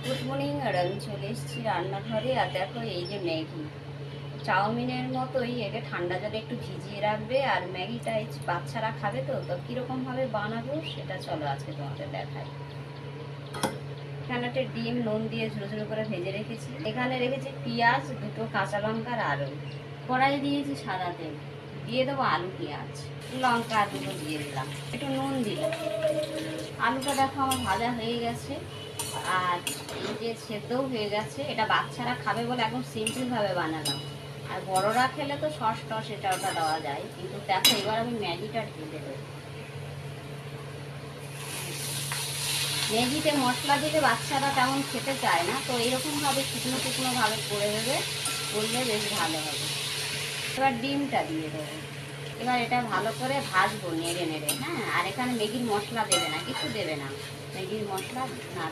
Good morning, আর আমি চলে এসেছি রান্নাঘরে। আর দেখো, এই যে ম্যাগি, চাউমিনের মতোই একে ঠান্ডা জলে একটু ভিজিয়ে রাখবে। আর ম্যাগিটা এই বাচ্চারা খাবে, তো তো কীরকমভাবে বানাবো সেটা চলো আজকে তোমাদের দেখাই। এখানে একটা ডিম নুন দিয়ে ঝুড়ো ঝুড়ো করে ভেজে রেখেছি। এখানে রেখেছি পেঁয়াজ, দুটো কাঁচা লঙ্কার আলু। কড়াই দিয়েছি সাদা তেল, দিয়ে দেবো আলু, পেঁয়াজ, লঙ্কা দুটো দিয়ে দিলাম, একটু নুন দিলাম। আলুটা দেখো আমার ভাজা হয়ে গেছে, আর এই যে সেদ্ধও হয়ে গেছে। এটা বাচ্চারা খাবে বলে একদম সিম্পলভাবে বানালাম। আর বড়রা খেলে তো সস টস এটা ওটা দেওয়া যায়, কিন্তু দেখো এবার আমি ম্যাগিটা ঢেলে দেবো। ম্যাগিতে মশলা দিলে বাচ্চারা তেমন খেতে চায় না, তো এইরকমভাবে শুকনো শুকনোভাবে করে দেবে, করলে বেশ ভালো হবে। এবার ডিমটা দিয়ে দেবো। এবার এটা ভালো করে ভাজবো নেড়ে নেড়ে। হ্যাঁ, আর এখানে ম্যাগির মশলা দেবে না, কিছু দেবে না, ম্যাগির মশলা না দেওয়া